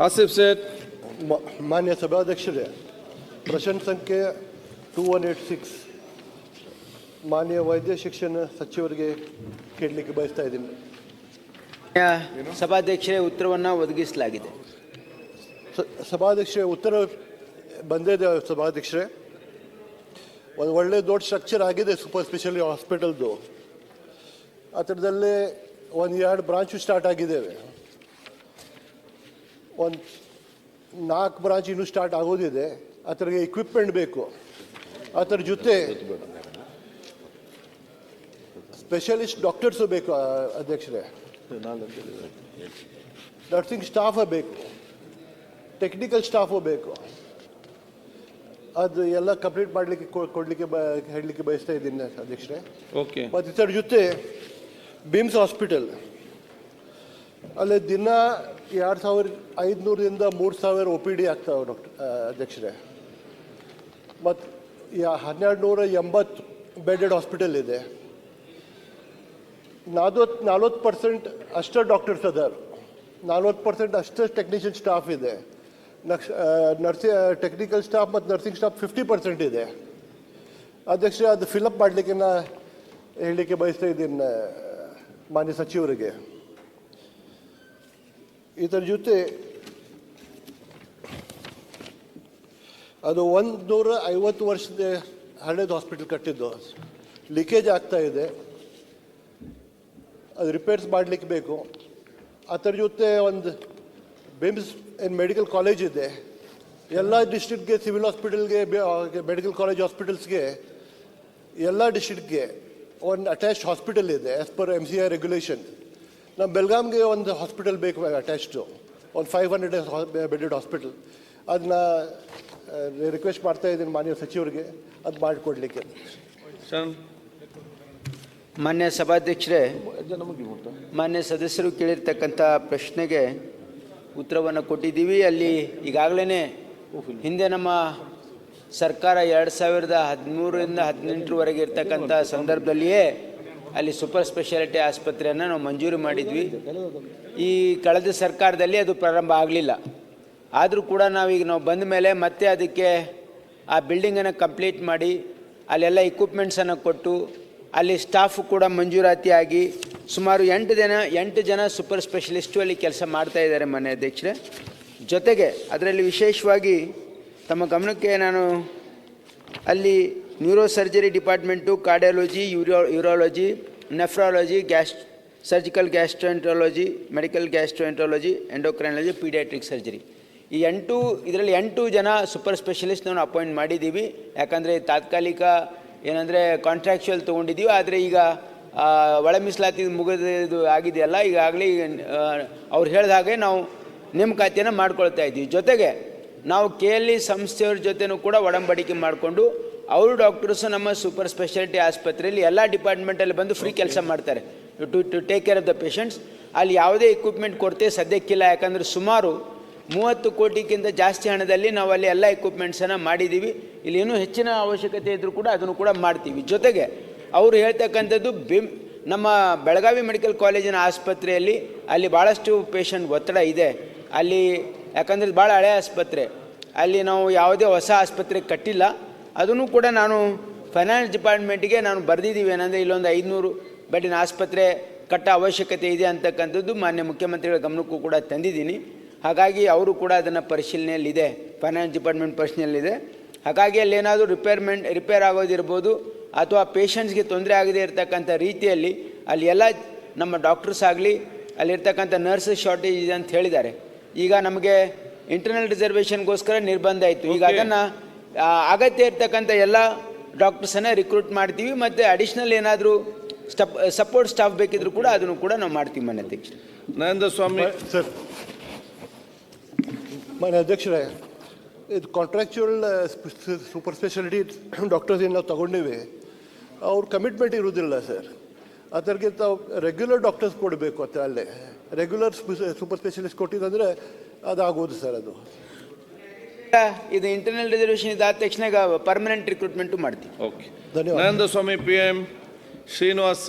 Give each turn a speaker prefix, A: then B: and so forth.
A: ಆಸಿಫ್ ಸೇಠ್.
B: ಮಾನ್ಯ ಸಭಾಧ್ಯಕ್ಷರೇ, ಪ್ರಶ್ನೆ ಸಂಖ್ಯೆ 2186 ಮಾನ್ಯ ವೈದ್ಯ ಶಿಕ್ಷಣ ಸಚಿವರಿಗೆ ಕೇಳಲಿಕ್ಕೆ ಬಯಸ್ತಾ ಇದ್ದೀನಿ.
C: ಸಭಾಧ್ಯಕ್ಷರೇ, ಉತ್ತರವನ್ನು ಒದಗಿಸಲಾಗಿದೆ.
B: ಸಭಾಧ್ಯಕ್ಷರೇ, ಉತ್ತರ ಬಂದಿದೆ. ಸಭಾಧ್ಯಕ್ಷರೇ, ಒಂದು ಒಳ್ಳೆ ದೊಡ್ಡ ಸ್ಟ್ರಕ್ಚರ್ ಆಗಿದೆ ಸೂಪರ್ ಸ್ಪೆಷಾಲಿಟಿ ಹಾಸ್ಪಿಟಲ್ದು. ಅದರಲ್ಲೇ 1-2 ಬ್ರಾಂಚು ಸ್ಟಾರ್ಟ್ ಆಗಿದ್ದೇವೆ. ಒಂದು 4 ಬ್ರಾಂಚ್ ಇನ್ನೂ ಸ್ಟಾರ್ಟ್ ಆಗೋದಿದೆ. ಅದರಿಗೆ ಇಕ್ವಿಪ್ಮೆಂಟ್ ಬೇಕು. ಅದರ ಜೊತೆ ಸ್ಪೆಷಲಿಸ್ಟ್ ಡಾಕ್ಟರ್ಸು ಬೇಕು ಅಧ್ಯಕ್ಷರೇ. ನರ್ಸಿಂಗ್ ಸ್ಟಾಫ್ ಬೇಕು, ಟೆಕ್ನಿಕಲ್ ಸ್ಟಾಫು ಬೇಕು. ಅದು ಎಲ್ಲ ಕಂಪ್ಲೀಟ್ ಮಾಡಲಿಕ್ಕೆ ಹೇಳಲಿಕ್ಕೆ ಬಯಸ್ತಾ ಇದ್ದೀನಿ ಅಧ್ಯಕ್ಷರೇ.
A: ಓಕೆ.
B: ಮತ್ತು ಇದರ ಜೊತೆ ಬಿಮ್ಸ್ ಹಾಸ್ಪಿಟಲ್ ಅಲ್ಲಿ ದಿನ 2500ರಿಂದ 3000 OPD ಆಗ್ತಾವೆ ಅಧ್ಯಕ್ಷರೇ. ಮತ್ತು 1280 ಬೆಡೆಡ್ ಹಾಸ್ಪಿಟಲ್ ಇದೆ. 40% ಅಷ್ಟೇ ಡಾಕ್ಟರ್ಸ್ ಅದಾರ, 40% ಅಷ್ಟೇ ಟೆಕ್ನಿಷಿಯನ್ ಸ್ಟಾಫ್ ಇದೆ. ಟೆಕ್ನಿಕಲ್ ಸ್ಟಾಫ್ ಮತ್ತು ನರ್ಸಿಂಗ್ ಸ್ಟಾಫ್ 50% ಇದೆ ಅಧ್ಯಕ್ಷರೇ. ಅದು ಫಿಲಪ್ ಮಾಡಲಿಕ್ಕೆ ನಾ ಹೇಳಲಿಕ್ಕೆ ಬಯಸ್ತಾ ಇದ್ದೀನಿ ಮಾನ್ಯ ಸಚಿವರಿಗೆ. ಇದರ ಜೊತೆ ಅದು 150 ವರ್ಷದ ಹಳೇದು ಹಾಸ್ಪಿಟಲ್ ಕಟ್ಟಿದ್ದು, ಲೀಕೇಜ್ ಆಗ್ತಾ ಇದೆ. ಅದು ರಿಪೇರ್ಸ್ ಮಾಡಲಿಕ್ಕೆ ಬೇಕು. ಅದರ ಜೊತೆ ಒಂದು ಬಿಮ್ಸ್ ಮೆಡಿಕಲ್ ಕಾಲೇಜ್ ಇದೆ. ಎಲ್ಲ ಡಿಸ್ಟ್ರಿಕ್ಟ್ಗೆ, ಸಿವಿಲ್ ಹಾಸ್ಪಿಟಲ್ಗೆ, ಮೆಡಿಕಲ್ ಕಾಲೇಜ್ ಹಾಸ್ಪಿಟಲ್ಸ್ಗೆ, ಎಲ್ಲ ಡಿಸ್ಟ್ರಿಕ್ಟ್ಗೆ ಒಂದು ಅಟ್ಯಾಚ್ಡ್ ಹಾಸ್ಪಿಟಲ್ ಇದೆ ಆ್ಯಸ್ ಪರ್ MCI ರೆಗ್ಯುಲೇಷನ್. ನಮ್ಮ ಬೆಲ್ಗಾಮ್ಗೆ ಒಂದು ಹಾಸ್ಪಿಟಲ್ ಬೇಕು ಅಟ್ಯಾಚ್ಡು, ಒಂದು 500 ಬೆಡೆಡ್ ಹಾಸ್ಪಿಟಲ್. ಅದನ್ನ ರಿಕ್ವೆಸ್ಟ್ ಮಾಡ್ತಾ ಇದ್ದೀನಿ ಮಾನ್ಯ ಸಚಿವರಿಗೆ, ಅದು ಮಾಡಿಕೊಡ್ಲಿಕ್ಕೆ.
C: ಮಾನ್ಯ ಸಭಾಧ್ಯಕ್ಷರೇ, ಮಾನ್ಯ ಸದಸ್ಯರು ಕೇಳಿರ್ತಕ್ಕಂಥ ಪ್ರಶ್ನೆಗೆ ಉತ್ತರವನ್ನು ಕೊಟ್ಟಿದ್ದೀವಿ. ಅಲ್ಲಿ ಈಗಾಗಲೇ ಹಿಂದೆ ನಮ್ಮ ಸರ್ಕಾರ 2013ರಿಂದ 2018ರವರೆಗೆ ಇರ್ತಕ್ಕಂಥ ಸಂದರ್ಭದಲ್ಲಿಯೇ ಅಲ್ಲಿ ಸೂಪರ್ ಸ್ಪೆಷಾಲಿಟಿ ಆಸ್ಪತ್ರೆಯನ್ನು ನಾವು ಮಂಜೂರು ಮಾಡಿದ್ವಿ. ಈ ಕಳೆದ ಸರ್ಕಾರದಲ್ಲಿ ಅದು ಪ್ರಾರಂಭ ಆಗಲಿಲ್ಲ. ಆದರೂ ಕೂಡ ನಾವು ಬಂದ ಮೇಲೆ ಮತ್ತೆ ಅದಕ್ಕೆ ಆ ಬಿಲ್ಡಿಂಗನ್ನು ಕಂಪ್ಲೀಟ್ ಮಾಡಿ ಅಲ್ಲೆಲ್ಲ ಇಕ್ವಿಪ್ಮೆಂಟ್ಸನ್ನು ಕೊಟ್ಟು ಅಲ್ಲಿ ಸ್ಟಾಫ್ ಕೂಡ ಮಂಜೂರಾತಿಯಾಗಿ ಸುಮಾರು 8 ಜನ ಸೂಪರ್ ಸ್ಪೆಷಲಿಸ್ಟು ಅಲ್ಲಿ ಕೆಲಸ ಮಾಡ್ತಾ ಇದ್ದಾರೆ ಮಾನ್ಯ ಅಧ್ಯಕ್ಷರೇ. ಜೊತೆಗೆ ಅದರಲ್ಲಿ ವಿಶೇಷವಾಗಿ ತಮ್ಮ ಗಮನಕ್ಕೆ ನಾನು ಅಲ್ಲಿ neuro surgery department, cardiology, urology, nephrology, surgical gastroenterology, medical gastroenterology, endocrinology, paediatric surgery, ಈ 8 ಜನ ಸೂಪರ್ ಸ್ಪೆಷಲಿಸ್ಟ್ ನಾವು ಅಪಾಯಿಂಟ್ ಮಾಡಿದ್ದೀವಿ. ಯಾಕಂದರೆ ತಾತ್ಕಾಲಿಕ ಏನಂದರೆ ಕಾಂಟ್ರಾಕ್ಚುಯಲ್ ತೊಗೊಂಡಿದ್ದೀವಿ. ಆದರೆ ಈಗ ಒಳ ಮೀಸಲಾತಿ ಮುಗಿದು ಆಗಿದೆಯಲ್ಲ, ಈಗಾಗಲೇ ಅವ್ರು ಹೇಳಿದ ಹಾಗೆ ನಾವು ನೇಮಕಾತಿಯನ್ನು ಮಾಡ್ಕೊಳ್ತಾ ಇದ್ದೀವಿ. ಜೊತೆಗೆ ನಾವು KLE ಸಂಸ್ಥೆಯವ್ರ ಜೊತೆನೂ ಕೂಡ ಒಡಂಬಡಿಕೆ ಮಾಡಿಕೊಂಡು ಅವರು ಡಾಕ್ಟರ್ಸು ನಮ್ಮ ಸೂಪರ್ ಸ್ಪೆಷಾಲಿಟಿ ಆಸ್ಪತ್ರೆಯಲ್ಲಿ ಎಲ್ಲ ಡಿಪಾರ್ಟ್ಮೆಂಟಲ್ಲಿ ಬಂದು ಫ್ರೀ ಕೆಲಸ ಮಾಡ್ತಾರೆ to take care of the patients. ಅಲ್ಲಿ ಯಾವುದೇ ಇಕ್ವಿಪ್ಮೆಂಟ್ ಕೊರತೆ ಸದ್ಯಕ್ಕಿಲ್ಲ. ಯಾಕಂದರೆ ಸುಮಾರು 30 ಕೋಟಿಗಿಂತ ಜಾಸ್ತಿ ಹಣದಲ್ಲಿ ನಾವು ಅಲ್ಲಿ ಎಲ್ಲ ಇಕ್ವಿಪ್ಮೆಂಟ್ಸನ್ನು ಮಾಡಿದ್ದೀವಿ. ಇಲ್ಲಿ ಇನ್ನೂ ಹೆಚ್ಚಿನ ಅವಶ್ಯಕತೆ ಇದ್ದರೂ ಕೂಡ ಅದನ್ನು ಕೂಡ ಮಾಡ್ತೀವಿ. ಜೊತೆಗೆ ಅವರು ಹೇಳ್ತಕ್ಕಂಥದ್ದು ನಮ್ಮ ಬೆಳಗಾವಿ ಮೆಡಿಕಲ್ ಕಾಲೇಜಿನ ಆಸ್ಪತ್ರೆಯಲ್ಲಿ ಅಲ್ಲಿ ಭಾಳಷ್ಟು ಪೇಷಂಟ್ ಒತ್ತಡ ಇದೆ ಅಲ್ಲಿ. ಯಾಕಂದರೆ ಭಾಳ ಹಳೆಯ ಆಸ್ಪತ್ರೆ, ಅಲ್ಲಿ ನಾವು ಯಾವುದೇ ಹೊಸ ಆಸ್ಪತ್ರೆ ಕಟ್ಟಿಲ್ಲ. ಅದನ್ನು ಕೂಡ ನಾನು ಫೈನಾನ್ಸ್ ಡಿಪಾರ್ಟ್ಮೆಂಟಿಗೆ ನಾನು ಬರೆದಿದ್ದೀವಿ. ಏನಂದರೆ ಇಲ್ಲೊಂದು 500 ಬೆಡ್ಡಿನ ಆಸ್ಪತ್ರೆ ಕಟ್ಟ ಅವಶ್ಯಕತೆ ಇದೆ ಅಂತಕ್ಕಂಥದ್ದು ಮಾನ್ಯ ಮುಖ್ಯಮಂತ್ರಿಗಳ ಗಮನಕ್ಕೂ ಕೂಡ ತಂದಿದ್ದೀನಿ. ಹಾಗಾಗಿ ಅವರು ಕೂಡ ಅದನ್ನು ಪರಿಶೀಲನೆಯಲ್ಲಿದೆ, ಫೈನಾನ್ಸ್ ಡಿಪಾರ್ಟ್ಮೆಂಟ್ ಪರಿಶೀಲನೆಯಲ್ಲಿದೆ. ಹಾಗಾಗಿ ಅಲ್ಲೇನಾದರೂ ರಿಪೇರ್ ಆಗೋದಿರ್ಬೋದು ಅಥವಾ ಪೇಷಂಟ್ಸ್ಗೆ ತೊಂದರೆ ಆಗದೇ ಇರತಕ್ಕಂಥ ರೀತಿಯಲ್ಲಿ ಅಲ್ಲಿ ಎಲ್ಲ ನಮ್ಮ ಡಾಕ್ಟರ್ಸ್ ಆಗಲಿ, ಅಲ್ಲಿರ್ತಕ್ಕಂಥ ನರ್ಸಸ್ ಶಾರ್ಟೇಜ್ ಇದೆ ಅಂತ ಹೇಳಿದ್ದಾರೆ. ಈಗ ನಮಗೆ ಇಂಟರ್ನಲ್ ರಿಸರ್ವೇಷನ್ಗೋಸ್ಕರ ನಿರ್ಬಂಧ ಇತ್ತು. ಈಗ ಅದನ್ನು ಅಗತ್ಯ ಇರ್ತಕ್ಕಂಥ ಎಲ್ಲ ಡಾಕ್ಟರ್ಸನ್ನು ರಿಕ್ರೂಟ್ ಮಾಡ್ತೀವಿ. ಮತ್ತು ಅಡಿಷ್ನಲ್ ಏನಾದರೂ ಸಪೋರ್ಟ್ ಸ್ಟಾಫ್ ಬೇಕಿದ್ರೂ ಕೂಡ ಅದನ್ನು ಕೂಡ ನಾವು ಮಾಡ್ತೀವಿ. ಮಾನ್ಯ ಅಧ್ಯಕ್ಷ
A: ನರೇಂದ್ರ ಸ್ವಾಮಿ
B: ಸರ್. ಮಾನ್ಯ ಅಧ್ಯಕ್ಷರೇ, ಇದು ಕಾಂಟ್ರಾಕ್ಚುಯಲ್ ಸೂಪರ್ ಸ್ಪೆಷಾಲಿಟಿ ಡಾಕ್ಟರ್ಸ್ ಏನು ನಾವು ತಗೊಂಡಿವಿ, ಅವ್ರ ಕಮಿಟ್ಮೆಂಟ್ ಇರೋದಿಲ್ಲ ಸರ್. ಅದಕ್ಕಿಂತ ರೆಗ್ಯುಲರ್ ಡಾಕ್ಟರ್ಸ್ ಕೊಡಬೇಕು. ಅಂತ ಅಲ್ಲೇ ರೆಗ್ಯುಲರ್ ಸೂಪರ್ ಸ್ಪೆಷಲಿಸ್ಟ್ ಕೊಟ್ಟಿದ್ದಂದರೆ ಅದಾಗೋದು ಸರ್. ಅದು
C: ಇದು ಇಂಟರ್ನಲ್ ರಿಸರ್ವೇಷನ್ ಇದಾದ ತಕ್ಷಣ ಈಗ ಪರ್ಮನೆಂಟ್ ರಿಕ್ರೂಟ್ಮೆಂಟು ಮಾಡ್ತೀವಿ.
A: ಓಕೆ, ಧನ್ಯವಾದ. ನರೇಂದ್ರ ಸ್ವಾಮಿ PM ಶ್ರೀನಿವಾಸ್